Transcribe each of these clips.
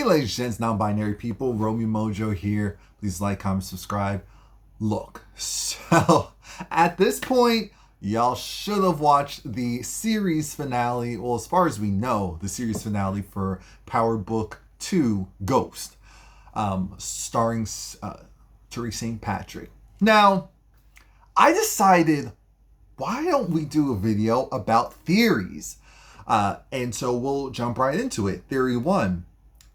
Hey ladies and gents, non-binary people, Romie Mojo here. Please like, comment, subscribe. Look, so at this point, y'all should have watched the series finale. Well, as far as we know, the series finale for Power Book 2 Ghost, starring Tariq St. Patrick. Now, I decided, why don't we do a video about theories? And so we'll jump right into it. Theory 1.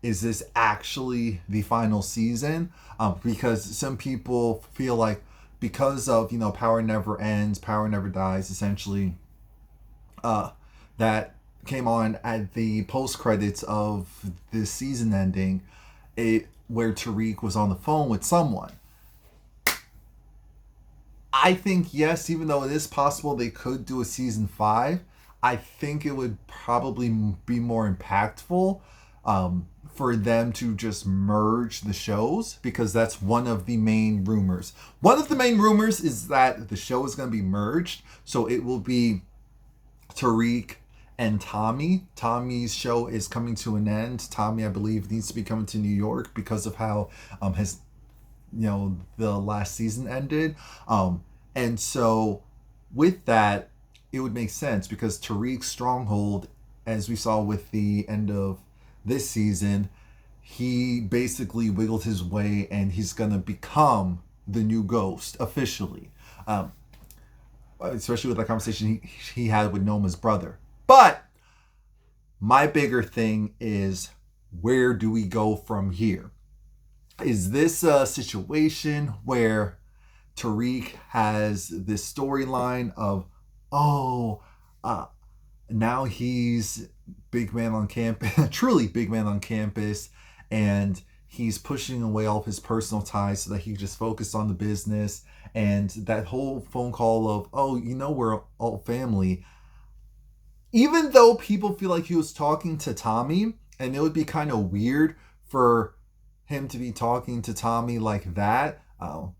Is this actually the final season? Because some people feel like because of, power never ends, power never dies, essentially, that came on at the post credits of this season ending, where Tariq was on the phone with someone. I think yes, even though it is possible they could do a season 5, I think it would probably be more impactful for them to just merge the shows, because that's one of the main rumors. One of the main rumors is that the show is going to be merged, so it will be Tariq and Tommy. Tommy's show is coming to an end. Tommy, I believe, needs to be coming to New York because of how his the last season ended. And so with that, it would make sense because Tariq's stronghold, as we saw with the end of this season, he basically wiggled his way and he's going to become the new Ghost officially. Especially with that conversation he had with Noma's brother. But my bigger thing is, where do we go from here? Is this a situation where Tariq has this storyline of, now he's big man on campus, truly big man on campus, and he's pushing away all of his personal ties so that he can just focus on the business, and that whole phone call of, we're all family. Even though people feel like he was talking to Tommy, and it would be kind of weird for him to be talking to Tommy like that,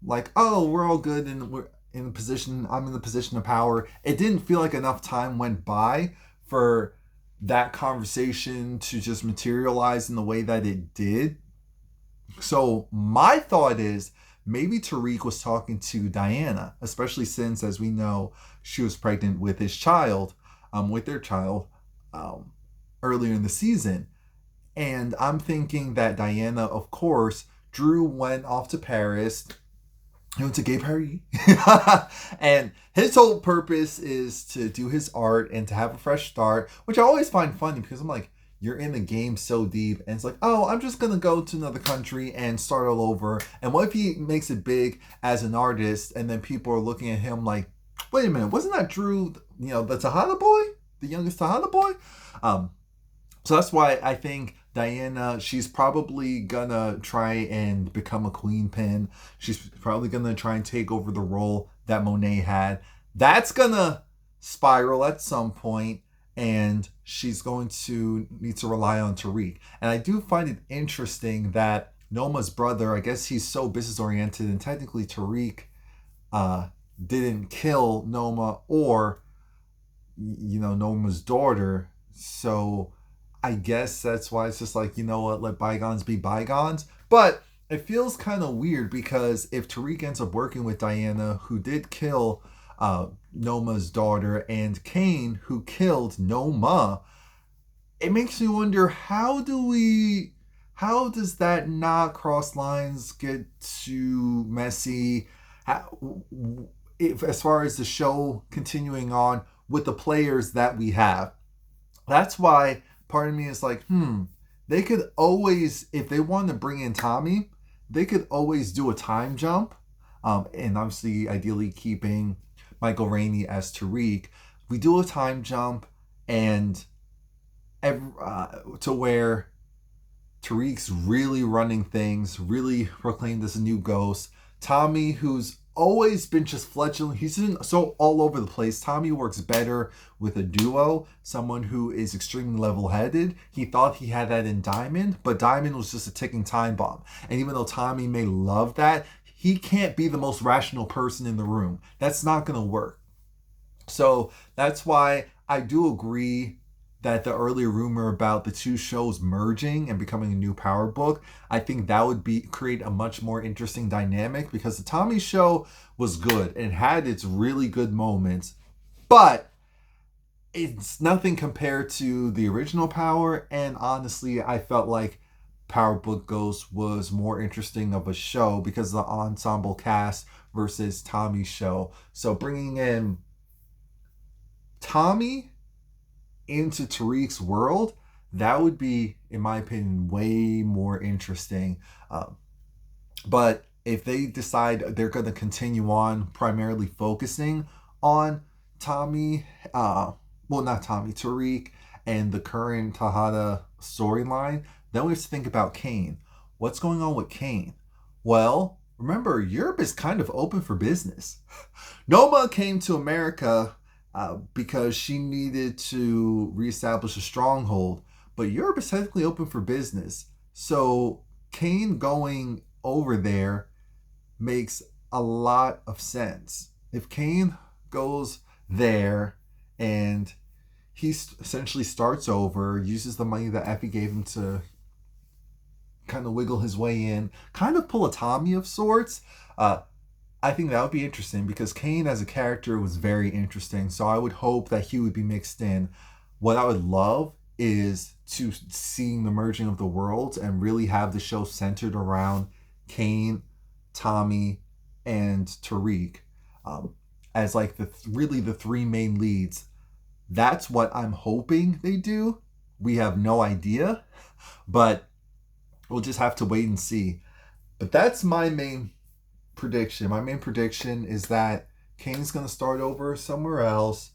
we're all good and we're in a position, I'm in the position of power. It didn't feel like enough time went by for that conversation to just materialize in the way that it did. So my thought is, maybe Tariq was talking to Diana, especially since, as we know, she was pregnant with their child, earlier in the season. And I'm thinking that Diana, of course, Drew went off to Paris. He went to Gay Paris. And his whole purpose is to do his art and to have a fresh start, which I always find funny because I'm like, you're in the game so deep. And it's like, I'm just going to go to another country and start all over. And what if he makes it big as an artist and then people are looking at him like, wait a minute, wasn't that Drew, the Tejada boy? The youngest Tejada boy? So that's why I think Diana, she's probably gonna try and become a queen pin. She's probably gonna try and take over the role that Monet had. That's gonna spiral at some point, and she's going to need to rely on Tariq. And I do find it interesting that Noma's brother, I guess he's so business oriented, and technically Tariq didn't kill Noma or Noma's daughter. So I guess that's why it's just like, let bygones be bygones. But it feels kind of weird because if Tariq ends up working with Diana, who did kill Noma's daughter, and Kane, who killed Noma, it makes me wonder, how does that not cross lines, get too messy? As far as the show continuing on with the players that we have. That's why part of me is like, they could always, if they want to bring in Tommy, they could always do a time jump. And obviously, ideally keeping Michael Rainey as Tariq. We do a time jump and to where Tariq's really running things, really proclaimed as a new Ghost. Tommy, who's always been just fledgling, he's been so all over the place. Tommy works better with a duo, someone who is extremely level-headed. He thought he had that in Diamond, but Diamond was just a ticking time bomb. And even though Tommy may love that, he can't be the most rational person in the room. That's not going to work. So that's why I do agree that the earlier rumor about the two shows merging and becoming a new power book, I think that would be create a much more interesting dynamic, because the Tommy show was good and had its really good moments, but it's nothing compared to the original Power. And honestly, I felt like Power Book Ghost was more interesting of a show because of the ensemble cast versus Tommy's show. So bringing in Tommy into Tariq's world, that would be, in my opinion, way more interesting. But if they decide they're going to continue on primarily focusing on Tommy, well, not Tommy, Tariq, and the current Tejada storyline, then we have to think about Kane. What's going on with Kane? Well, remember, Europe is kind of open for business. Noma came to America because she needed to reestablish a stronghold, but Europe is technically open for business. So Kane going over there makes a lot of sense. If Kane goes there and he essentially starts over, uses the money that Effie gave him to kind of wiggle his way in, kind of pull a Tommy of sorts, I think that would be interesting, because Kane as a character was very interesting. So I would hope that he would be mixed in. What I would love is to seeing the merging of the worlds and really have the show centered around Kane, Tommy, and Tariq as like really the three main leads. That's what I'm hoping they do. We have no idea, but we'll just have to wait and see. But that's my main prediction. My main prediction is that Kane's going to start over somewhere else.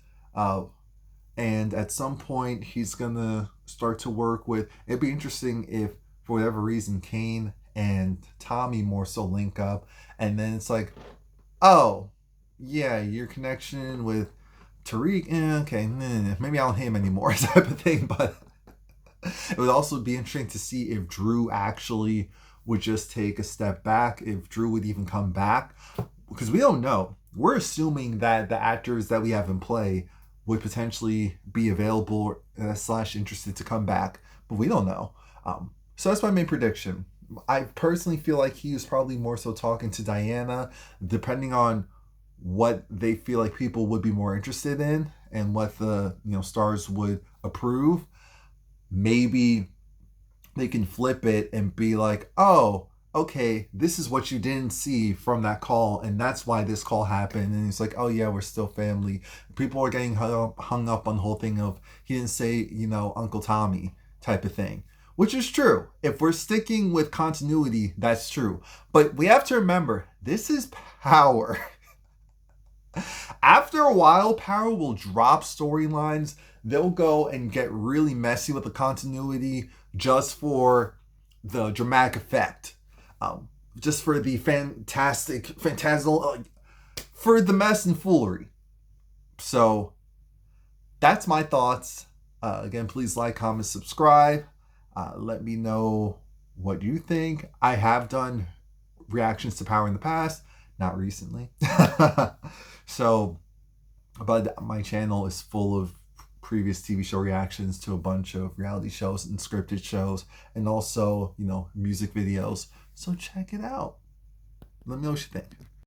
And at some point, he's going to start to work with... It'd be interesting if, for whatever reason, Kane and Tommy more so link up. And then it's like, oh, yeah, your connection with Tariq, okay, maybe I don't hate him anymore, type of thing. But it would also be interesting to see if Drew actually would just take a step back, if Drew would even come back, because we don't know. We're assuming that the actors that we have in play would potentially be available / interested to come back, but we don't know. So that's my main prediction. I personally feel like he was probably more so talking to Diana, depending on what they feel like people would be more interested in and what the stars would approve. Maybe they can flip it and be like, oh, okay, this is what you didn't see from that call, and that's why this call happened. And it's like, oh yeah, we're still family. People are getting hung up on the whole thing of he didn't say, Uncle Tommy type of thing, which is true. If we're sticking with continuity, that's true. But we have to remember, this is Power. After a while, Power will drop storylines. They'll go and get really messy with the continuity just for the dramatic effect. Just for the fantastical, for the mess and foolery. So that's my thoughts. Again, please like, comment, subscribe. Let me know what you think. I have done reactions to Power in the past, not recently. So, but my channel is full of previous TV show reactions to a bunch of reality shows and scripted shows, and also, music videos. So check it out. Let me know what you think.